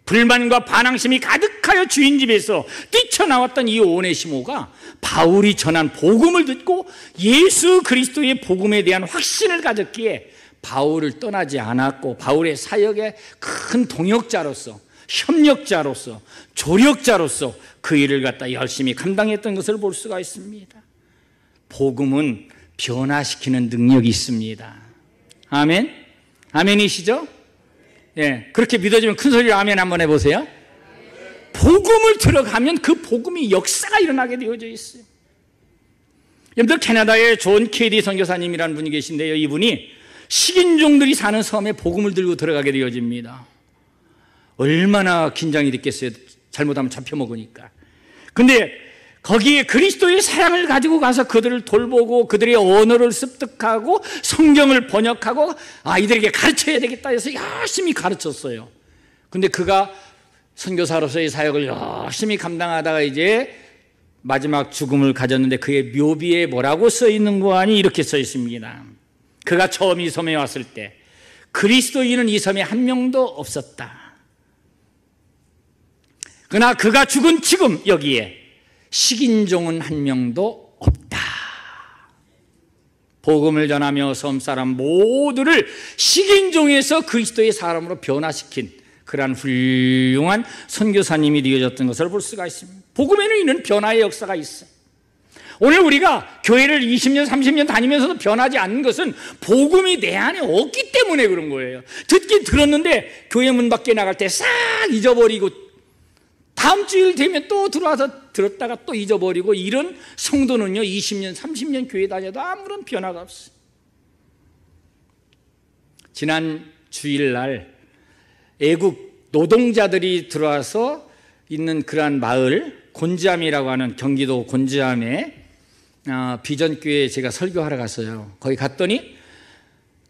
[SPEAKER 2] 불만과 반항심이 가득하여 주인 집에서 뛰쳐나왔던 이 오네시모가 바울이 전한 복음을 듣고 예수 그리스도의 복음에 대한 확신을 가졌기에 바울을 떠나지 않았고 바울의 사역의 큰 동역자로서, 협력자로서, 조력자로서 그 일을 갖다 열심히 감당했던 것을 볼 수가 있습니다. 복음은 변화시키는 능력이 있습니다. 아멘? 아멘이시죠? 예, 그렇게 믿어지면 큰 소리로 아멘 한번 해보세요. 복음을 들어가면 그 복음이 역사가 일어나게 되어져 있어요. 여러분들, 캐나다에 존 케이디 선교사님이라는 분이 계신데요, 이분이 식인종들이 사는 섬에 복음을 들고 들어가게 되어집니다. 얼마나 긴장이 됐겠어요. 잘못하면 잡혀먹으니까. 근데 거기에 그리스도의 사랑을 가지고 가서 그들을 돌보고 그들의 언어를 습득하고 성경을 번역하고 아이들에게 가르쳐야 되겠다 해서 열심히 가르쳤어요. 근데 그가 선교사로서의 사역을 열심히 감당하다가 이제 마지막 죽음을 가졌는데 그의 묘비에 뭐라고 써 있는 거 아니? 이렇게 써 있습니다. 그가 처음 이 섬에 왔을 때 그리스도인은 이 섬에 한 명도 없었다. 그러나 그가 죽은 지금 여기에 식인종은 한 명도 없다. 복음을 전하며 섬 사람 모두를 식인종에서 그리스도의 사람으로 변화시킨 그러한 훌륭한 선교사님이 되어졌던 것을 볼 수가 있습니다. 복음에는 이런 변화의 역사가 있어요. 오늘 우리가 교회를 20년, 30년 다니면서도 변하지 않는 것은 복음이 내 안에 없기 때문에 그런 거예요. 듣긴 들었는데 교회 문 밖에 나갈 때 싹 잊어버리고 다음 주일 되면 또 들어와서 들었다가 또 잊어버리고 이런 성도는요, 20년, 30년 교회 다녀도 아무런 변화가 없어요. 지난 주일날 애국 노동자들이 들어와서 있는 그러한 마을 곤지암이라고 하는 경기도 곤지암에 비전교회에 제가 설교하러 갔어요. 거기 갔더니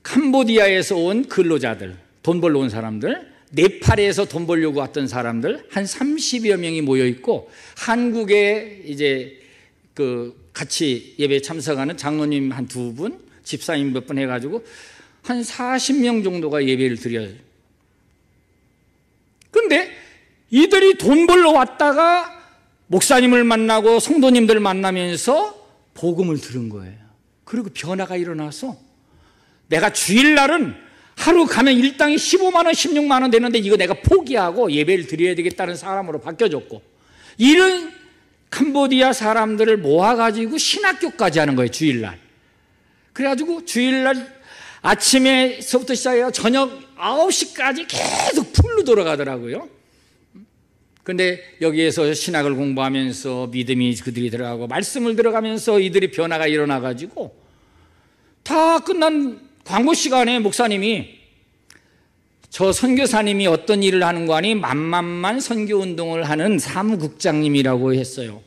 [SPEAKER 2] 캄보디아에서 온 근로자들, 돈 벌러 온 사람들, 네팔에서 돈 벌려고 왔던 사람들 한 30여 명이 모여 있고 한국에 이제 그 같이 예배에 참석하는 장로님 한 두 분, 집사님 몇 분 해가지고 한 40명 정도가 예배를 드려요. 근데 이들이 돈 벌러 왔다가 목사님을 만나고 성도님들 만나면서 복음을 들은 거예요. 그리고 변화가 일어나서 내가 주일날은 하루 가면 일당이 15만 원, 16만 원 되는데 이거 내가 포기하고 예배를 드려야 되겠다는 사람으로 바뀌어졌고, 이런 캄보디아 사람들을 모아가지고 신학교까지 하는 거예요, 주일날. 그래가지고 주일날 아침에서부터 시작해서 저녁 9시까지 계속 풀로 돌아가더라고요. 근데 여기에서 신학을 공부하면서 믿음이 그들이 들어가고 말씀을 들어가면서 이들이 변화가 일어나가지고 다 끝난 광고 시간에 목사님이 저 선교사님이 어떤 일을 하는 거 아니? 만만만 선교운동을 하는 사무국장님이라고 했어요.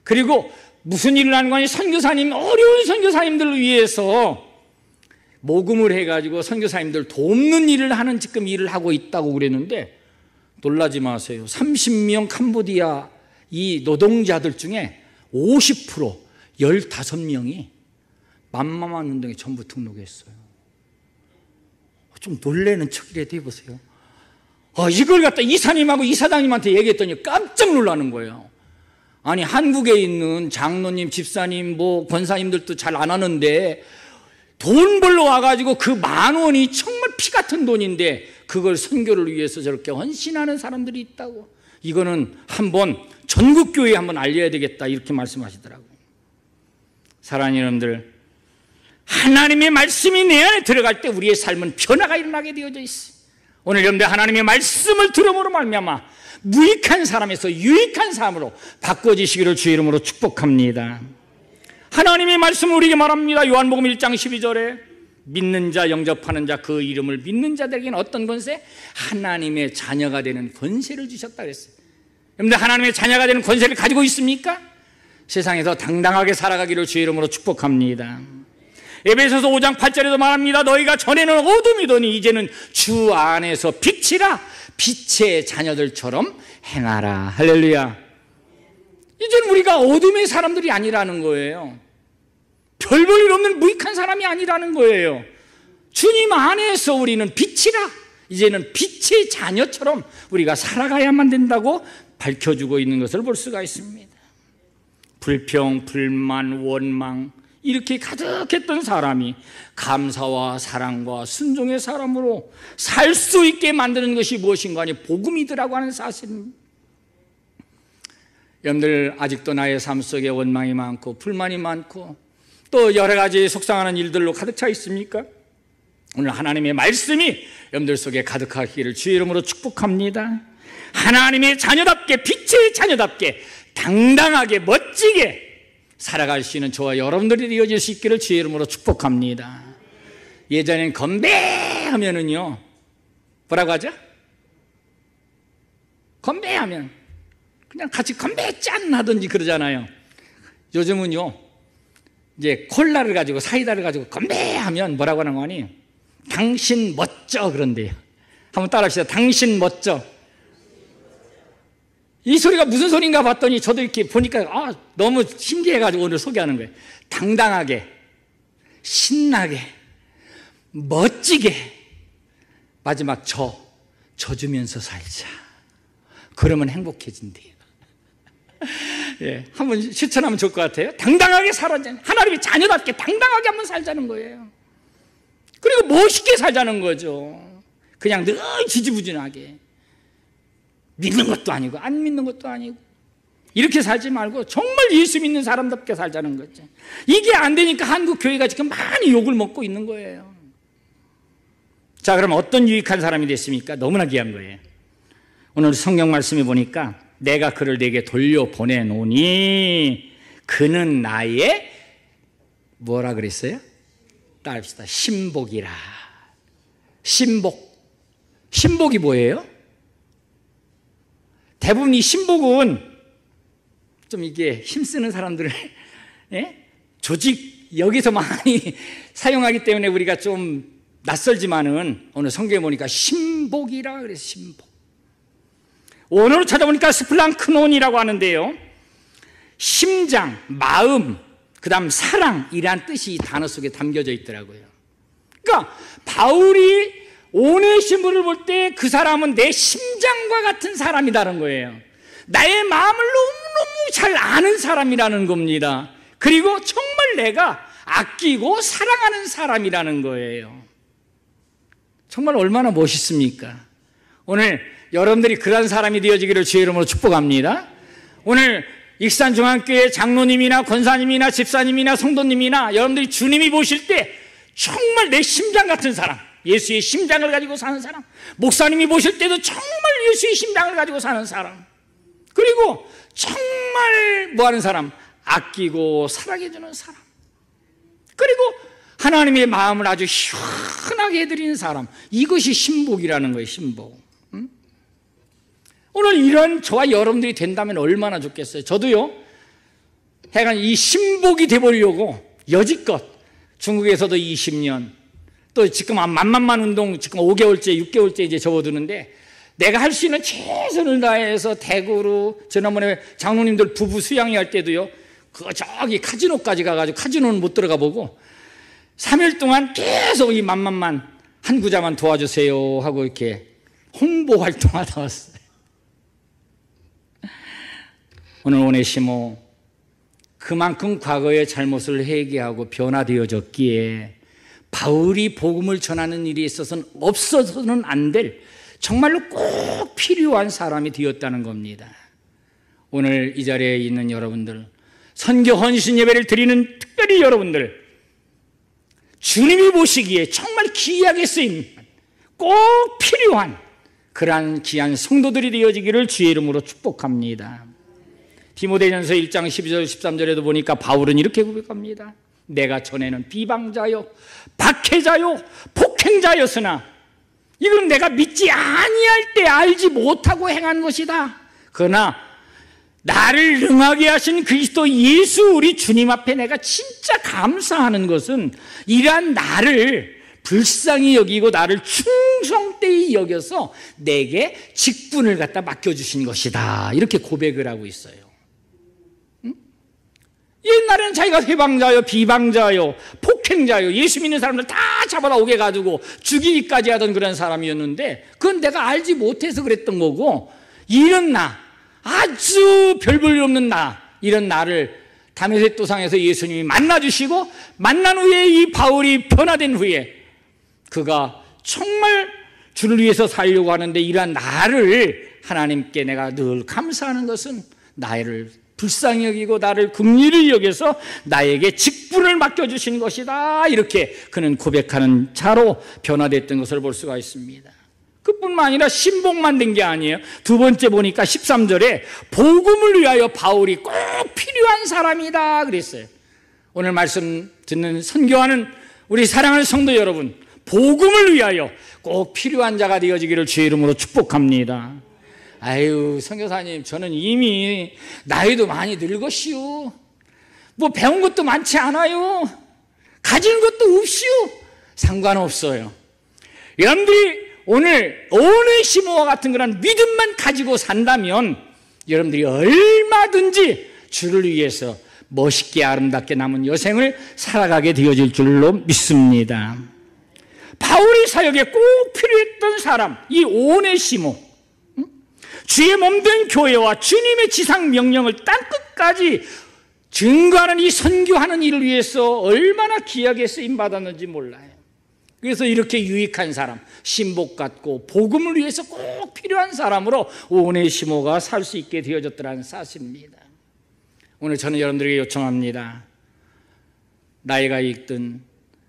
[SPEAKER 2] 그리고 무슨 일을 하는 거니? 선교사님, 어려운 선교사님들을 위해서 모금을 해가지고 선교사님들 돕는 일을 하는 지금 일을 하고 있다고 그랬는데, 놀라지 마세요. 30명 캄보디아 이 노동자들 중에 50%, 15명이 맘마만 운동에 전부 등록했어요. 좀 놀라는 척이라도 해보세요. 이걸 갖다 이사님하고 이사장님한테 얘기했더니 깜짝 놀라는 거예요. 아니, 한국에 있는 장로님, 집사님, 권사님들도 잘 안 하는데 돈 벌러 와가지고 그 10,000원이 정말 피 같은 돈인데 그걸 선교를 위해서 저렇게 헌신하는 사람들이 있다고. 이거는 한번 전국교회에 한번 알려야 되겠다, 이렇게 말씀하시더라고요. 사랑하는 여러분들, 하나님의 말씀이 내 안에 들어갈 때 우리의 삶은 변화가 일어나게 되어져 있어요. 오늘 여러분들, 하나님의 말씀을 들음으로 말미암아 무익한 사람에서 유익한 사람으로 바꿔지시기를 주의 이름으로 축복합니다. 하나님의 말씀을 우리에게 말합니다. 요한복음 1장 12절에 믿는 자, 영접하는 자, 그 이름을 믿는 자들에게는 어떤 권세? 하나님의 자녀가 되는 권세를 주셨다 그랬어요. 여러분들, 하나님의 자녀가 되는 권세를 가지고 있습니까? 세상에서 당당하게 살아가기를 주의 이름으로 축복합니다. 에베소서 5장 8절에도 말합니다. 너희가 전에는 어둠이더니 이제는 주 안에서 빛이라, 빛의 자녀들처럼 행하라. 할렐루야. 이제는 우리가 어둠의 사람들이 아니라는 거예요. 별 볼 일 없는 무익한 사람이 아니라는 거예요. 주님 안에서 우리는 빛이라, 이제는 빛의 자녀처럼 우리가 살아가야만 된다고 밝혀주고 있는 것을 볼 수가 있습니다. 불평, 불만, 원망 이렇게 가득했던 사람이 감사와 사랑과 순종의 사람으로 살 수 있게 만드는 것이 무엇인가 하니 복음이더라고 하는 사실입니다. 여러분들, 아직도 나의 삶 속에 원망이 많고 불만이 많고 또 여러 가지 속상하는 일들로 가득 차 있습니까? 오늘 하나님의 말씀이 여러분들 속에 가득하기를 주의 이름으로 축복합니다. 하나님의 자녀답게, 빛의 자녀답게 당당하게 멋지게 살아갈 수 있는 저와 여러분들이 되어질 수 있기를 주의 이름으로 축복합니다. 예전엔 건배하면은요, 뭐라고 하죠? 건배하면 그냥 같이 건배 짠 하든지 그러잖아요. 요즘은요, 이제 콜라를 가지고, 사이다를 가지고 건배하면 뭐라고 하는 거니? 당신 멋져 그런데요. 한번 따라 합시다. 당신 멋져. 이 소리가 무슨 소리인가 봤더니 저도 이렇게 보니까 너무 신기해가지고 오늘 소개하는 거예요. 당당하게, 신나게, 멋지게, 마지막 져주면서 살자. 그러면 행복해진대요. 예, 한번 실천하면 좋을 것 같아요. 당당하게 살아자. 하나님의 자녀답게 당당하게 한번 살자는 거예요. 그리고 멋있게 살자는 거죠. 그냥 늘 지지부진하게. 믿는 것도 아니고 안 믿는 것도 아니고 이렇게 살지 말고 정말 예수 믿는 사람답게 살자는 거죠. 이게 안 되니까 한국 교회가 지금 많이 욕을 먹고 있는 거예요. 자, 그럼 어떤 유익한 사람이 됐습니까? 너무나 귀한 거예요. 오늘 성경 말씀에 보니까 내가 그를 내게 돌려보내노니 그는 나의 뭐라 그랬어요? 따라합시다. 신복이라. 신복. 신복이 뭐예요? 대부분 이 신복은 좀 이게 힘쓰는 사람들을 조직 여기서 많이 사용하기 때문에 우리가 좀 낯설지만은 오늘 성경에 보니까 신복이라 그래서 신복. 원어로 찾아보니까 스플랑크논이라고 하는데요, 심장, 마음, 그 다음 사랑이란 뜻이 이 단어 속에 담겨져 있더라고요. 그러니까 바울이 오네시모를 볼 때 그 사람은 내 심장과 같은 사람이라는 거예요. 나의 마음을 너무너무 잘 아는 사람이라는 겁니다. 그리고 정말 내가 아끼고 사랑하는 사람이라는 거예요. 정말 얼마나 멋있습니까? 오늘 여러분들이 그런 사람이 되어지기를 주의 이름으로 축복합니다. 오늘 익산중앙교회 장로님이나 권사님이나 집사님이나 성도님이나 여러분들이 주님이 보실 때 정말 내 심장 같은 사람, 예수의 심장을 가지고 사는 사람, 목사님이 보실 때도 정말 예수의 심장을 가지고 사는 사람, 그리고 정말 뭐하는 사람? 아끼고 사랑해주는 사람, 그리고 하나님의 마음을 아주 시원하게 해드리는 사람, 이것이 신복이라는 거예요. 신복. 오늘 이런 저와 여러분들이 된다면 얼마나 좋겠어요. 저도요, 해간 이 신복이 돼보려고 여지껏 중국에서도 20년, 또 지금 만만만 운동 지금 5개월째, 6개월째 이제 접어드는데 내가 할 수 있는 최선을 다해서 대구로 지난번에 장로님들 부부 수양회 할 때도요, 저기 카지노까지 가가지고 카지노는 못 들어가 보고 3일 동안 계속 이 만만만 한 구자만 도와주세요 하고 이렇게 홍보 활동하다 왔어요. 오늘 오네시모 그만큼 과거의 잘못을 회개하고 변화되어졌기에 바울이 복음을 전하는 일에 있어서는 없어서는 안 될 정말로 꼭 필요한 사람이 되었다는 겁니다. 오늘 이 자리에 있는 여러분들, 선교 헌신 예배를 드리는 특별히 여러분들, 주님이 보시기에 정말 귀하게 쓰임, 꼭 필요한 그러한 귀한 성도들이 되어지기를 주의 이름으로 축복합니다. 디모데전서 1장 12절 13절에도 보니까 바울은 이렇게 고백합니다. 내가 전에는 비방자요 박해자요 폭행자였으나 이건 내가 믿지 아니할 때 알지 못하고 행한 것이다. 그러나 나를 능하게 하신 그리스도 예수 우리 주님 앞에 내가 진짜 감사하는 것은 이러한 나를 불쌍히 여기고 나를 충성되이 여겨서 내게 직분을 갖다 맡겨주신 것이다. 이렇게 고백을 하고 있어요. 옛날에는 자기가 회방자요 비방자요 폭행자요 예수 믿는 사람들 다 잡아다 오게 가지고 죽이기까지 하던 그런 사람이었는데 그건 내가 알지 못해서 그랬던 거고, 이런 나, 아주 별 볼 일 없는 나, 이런 나를 다메섹 도상에서 예수님이 만나주시고 만난 후에 이 바울이 변화된 후에 그가 정말 주를 위해서 살려고 하는데 이러한 나를 하나님께 내가 늘 감사하는 것은 나를 불쌍히 여기고 나를 긍휼히 여겨서 나에게 직분을 맡겨주신 것이다. 이렇게 그는 고백하는 자로 변화됐던 것을 볼 수가 있습니다. 그뿐만 아니라 신복만 된 게 아니에요. 두 번째 보니까 13절에 복음을 위하여 바울이 꼭 필요한 사람이다 그랬어요. 오늘 말씀 듣는 선교하는 우리 사랑하는 성도 여러분, 복음을 위하여 꼭 필요한 자가 되어지기를 주의 이름으로 축복합니다. 아유, 선교사님, 저는 이미 나이도 많이 늙었시오. 뭐 배운 것도 많지 않아요. 가진 것도 없시오. 상관없어요. 여러분들이 오늘 오네시모와 같은 그런 믿음만 가지고 산다면 여러분들이 얼마든지 주를 위해서 멋있게 아름답게 남은 여생을 살아가게 되어질 줄로 믿습니다. 바울의 사역에 꼭 필요했던 사람, 이 오네시모, 주의 몸된 교회와 주님의 지상 명령을 땅끝까지 증거하는 이 선교하는 일을 위해서 얼마나 귀하게 쓰임받았는지 몰라요. 그래서 이렇게 유익한 사람, 신복 같고 복음을 위해서 꼭 필요한 사람으로 오네시모가 살 수 있게 되어졌더라는 사실입니다. 오늘 저는 여러분들에게 요청합니다. 나이가 있든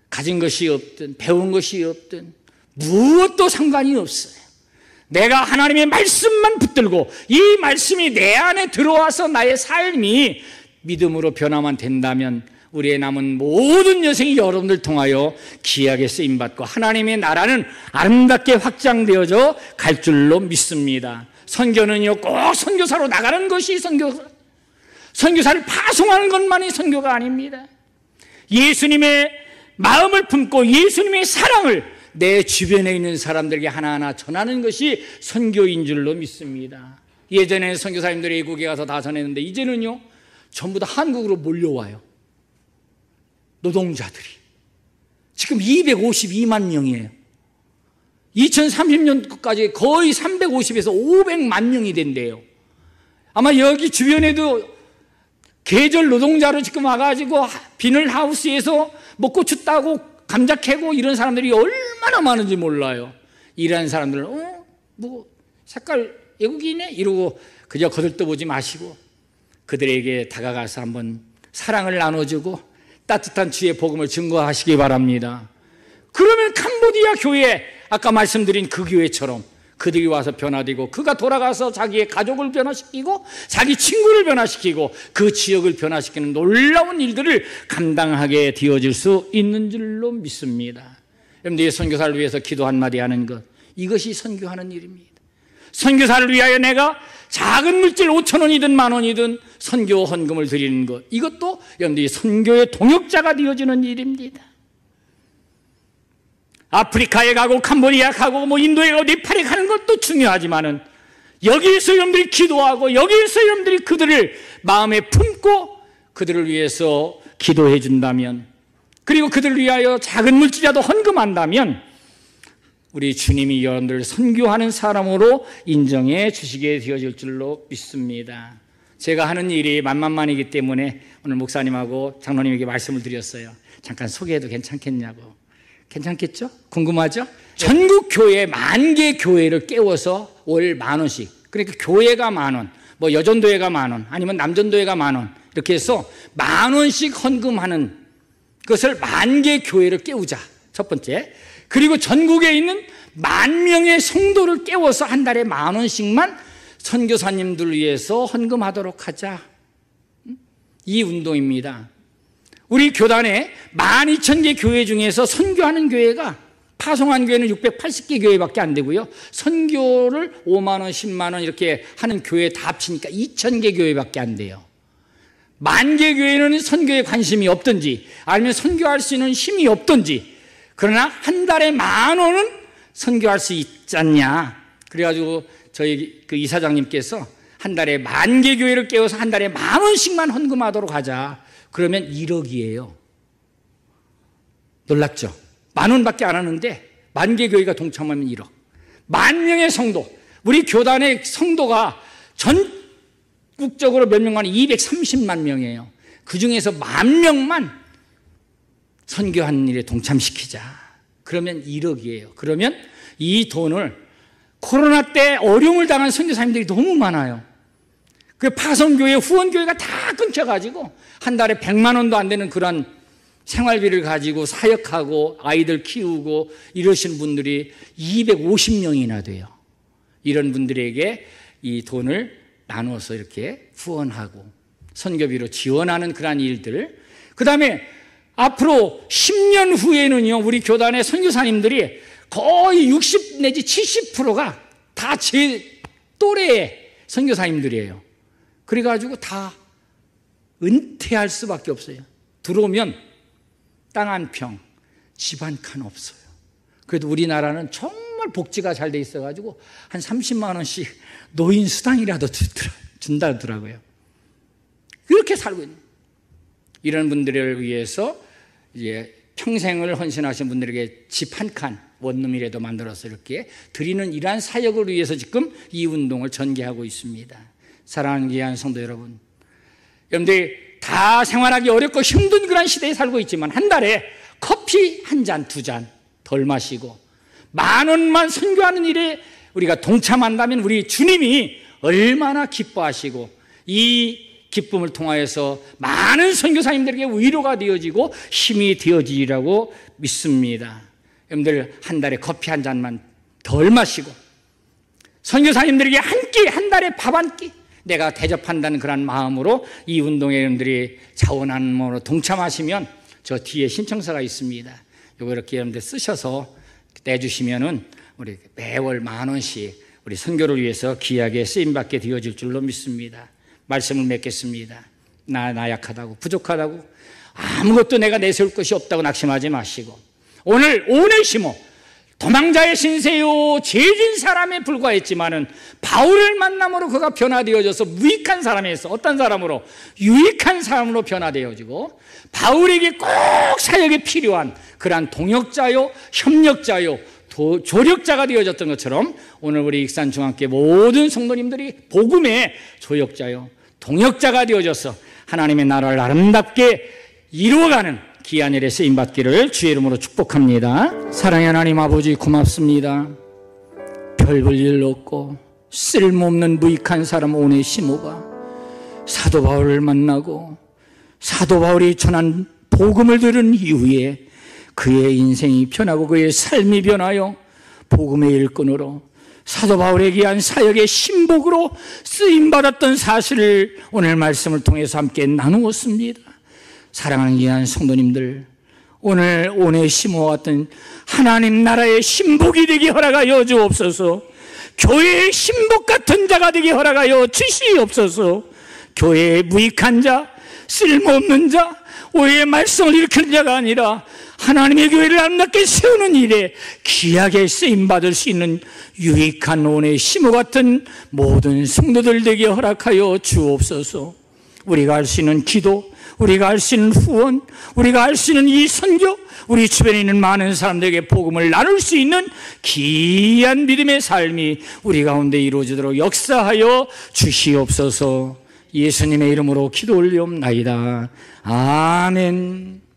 [SPEAKER 2] 가진 것이 없든 배운 것이 없든 무엇도 상관이 없어요. 내가 하나님의 말씀만 붙들고 이 말씀이 내 안에 들어와서 나의 삶이 믿음으로 변화만 된다면 우리의 남은 모든 여생이 여러분들 통하여 귀하게 쓰임받고 하나님의 나라는 아름답게 확장되어져 갈 줄로 믿습니다. 선교는요, 꼭 선교사로 나가는 것이 선교사를 파송하는 것만이 선교가 아닙니다. 예수님의 마음을 품고 예수님의 사랑을 내 주변에 있는 사람들에게 하나하나 전하는 것이 선교인 줄로 믿습니다. 예전에는 선교사님들이 외국에 가서 다 전했는데 이제는요 전부 다 한국으로 몰려와요. 노동자들이 지금 252만 명이에요. 2030년까지 거의 350에서 500만 명이 된대요. 아마 여기 주변에도 계절 노동자로 지금 와가지고 비닐하우스에서 뭐 고추 따고 감자 캐고 이런 사람들이 얼마나 많은지 몰라요. 이런 사람들은 뭐 색깔 외국인이네 이러고 그저 거들떠보지 마시고 그들에게 다가가서 한번 사랑을 나눠주고 따뜻한 주의 복음을 증거하시기 바랍니다. 그러면 캄보디아 교회, 아까 말씀드린 그 교회처럼 그들이 와서 변화되고 그가 돌아가서 자기의 가족을 변화시키고 자기 친구를 변화시키고 그 지역을 변화시키는 놀라운 일들을 감당하게 되어질 수 있는 줄로 믿습니다. 여러분들이 선교사를 위해서 기도 한마디 하는 것, 이것이 선교하는 일입니다. 선교사를 위하여 내가 작은 물질 5,000원이든 10,000원이든 선교 헌금을 드리는 것, 이것도 여러분들이 선교의 동역자가 되어지는 일입니다. 아프리카에 가고 캄보디아 가고 뭐 인도에 가고 네팔에 가는 것도 중요하지만은 여기에서 여러분들이 기도하고 여기에서 여러분들이 그들을 마음에 품고 그들을 위해서 기도해 준다면, 그리고 그들을 위하여 작은 물질이라도 헌금한다면 우리 주님이 여러분들을 선교하는 사람으로 인정해 주시게 되어질 줄로 믿습니다. 제가 하는 일이 만만만이기 때문에 오늘 목사님하고 장로님에게 말씀을 드렸어요. 잠깐 소개해도 괜찮겠냐고. 괜찮겠죠? 궁금하죠? 전국 교회 10,000개 교회를 깨워서 월 10,000원씩, 그러니까 교회가 10,000원, 뭐 여전도회가 10,000원, 아니면 남전도회가 10,000원, 이렇게 해서 10,000원씩 헌금하는 것을 10,000개 교회를 깨우자, 첫 번째. 그리고 전국에 있는 10,000명의 성도를 깨워서 한 달에 10,000원씩만 선교사님들 위해서 헌금하도록 하자. 이 운동입니다. 우리 교단에 12,000개 교회 중에서 선교하는 교회가, 파송한 교회는 680개 교회밖에 안 되고요, 선교를 5만 원, 10만 원 이렇게 하는 교회 다 합치니까 2,000개 교회밖에 안 돼요. 10,000개 교회는 선교에 관심이 없든지 아니면 선교할 수 있는 힘이 없든지, 그러나 한 달에 10,000원은 선교할 수 있지 않냐. 그래가지고 저희 그 이사장님께서 한 달에 10,000개 교회를 깨워서 한 달에 10,000원씩만 헌금하도록 하자. 그러면 1억이에요. 놀랍죠? 10,000원밖에 안 하는데 10,000개 교회가 동참하면 1억. 10,000명의 성도, 우리 교단의 성도가 전국적으로 몇 명만, 230만 명이에요. 그 중에서 10,000명만 선교하는 일에 동참시키자. 그러면 1억이에요. 그러면 이 돈을, 코로나 때 어려움을 당한 선교사님들이 너무 많아요. 그 파송교회, 후원교회가 다 끊겨가지고 한 달에 100만 원도 안 되는 그런 생활비를 가지고 사역하고 아이들 키우고 이러시는 분들이 250명이나 돼요. 이런 분들에게 이 돈을 나눠서 이렇게 후원하고 선교비로 지원하는 그런 일들. 그 다음에 앞으로 10년 후에는요, 우리 교단의 선교사님들이 거의 60 내지 70%가 다 제 또래의 선교사님들이에요. 그래가지고 다 은퇴할 수밖에 없어요. 들어오면 땅 한 평, 집 한 칸 없어요. 그래도 우리나라는 정말 복지가 잘 돼 있어가지고 한 30만 원씩 노인 수당이라도 준다더라고요. 그렇게 살고 있는, 이런 분들을 위해서 이제 평생을 헌신하신 분들에게 집 한 칸, 원룸이라도 만들어서 이렇게 드리는 이러한 사역을 위해서 지금 이 운동을 전개하고 있습니다. 사랑하는 귀한 성도 여러분, 여러분들이 다 생활하기 어렵고 힘든 그런 시대에 살고 있지만 한 달에 커피 한 잔, 두 잔 덜 마시고 10,000원만 선교하는 일에 우리가 동참한다면 우리 주님이 얼마나 기뻐하시고 이 기쁨을 통하여서 많은 선교사님들에게 위로가 되어지고 힘이 되어지리라고 믿습니다. 여러분들 한 달에 커피 한 잔만 덜 마시고 선교사님들에게 한 끼, 한 달에 밥 한 끼 내가 대접한다는 그런 마음으로 이 운동에 여러분들이 자원하는 마음으로 동참하시면 저 뒤에 신청서가 있습니다. 이거 이렇게 여러분들 쓰셔서 내주시면은 우리 매월 10,000원씩 우리 선교를 위해서 귀하게 쓰임받게 되어질 줄로 믿습니다. 말씀을 맺겠습니다. 나 약하다고, 부족하다고, 아무것도 내가 내세울 것이 없다고 낙심하지 마시고, 오늘 오네시모 도망자의 신세요 죄진 사람에 불과했지만은 바울을 만남으로 그가 변화되어져서 무익한 사람에서 어떤 사람으로? 유익한 사람으로 변화되어지고 바울에게 꼭 사역에 필요한 그러한 동역자요, 협력자요, 조력자가 되어졌던 것처럼 오늘 우리 익산중앙교회 모든 성도님들이 복음의 조역자요, 동역자가 되어져서 하나님의 나라를 아름답게 이루어가는 귀한 일에 쓰임받기를 주의 이름으로 축복합니다. 사랑의 하나님 아버지 고맙습니다. 별 볼 일 없고 쓸모없는 무익한 사람 오네시모가 사도 바울을 만나고 사도 바울이 전한 복음을 들은 이후에 그의 인생이 변하고 그의 삶이 변하여 복음의 일꾼으로 사도 바울에게 한 사역의 신복으로 쓰임받았던 사실을 오늘 말씀을 통해서 함께 나누었습니다. 사랑하는 귀한 성도님들,
[SPEAKER 3] 오늘 오네시모 같은 하나님 나라의 신복이 되게 허락하여 주옵소서. 교회의 신복 같은 자가 되게 허락하여 주시옵소서. 교회의 무익한 자, 쓸모없는 자, 오해의 말씀을 일으키는 자가 아니라 하나님의 교회를 아름답게 세우는 일에 귀하게 쓰임받을 수 있는 유익한 오네시모 같은 모든 성도들 되게 허락하여 주옵소서. 우리가 할 수 있는 기도, 우리가 할 수 있는 후원, 우리가 할 수 있는 이 선교, 우리 주변에 있는 많은 사람들에게 복음을 나눌 수 있는 귀한 믿음의 삶이 우리 가운데 이루어지도록 역사하여 주시옵소서. 예수님의 이름으로 기도 올리옵나이다. 아멘.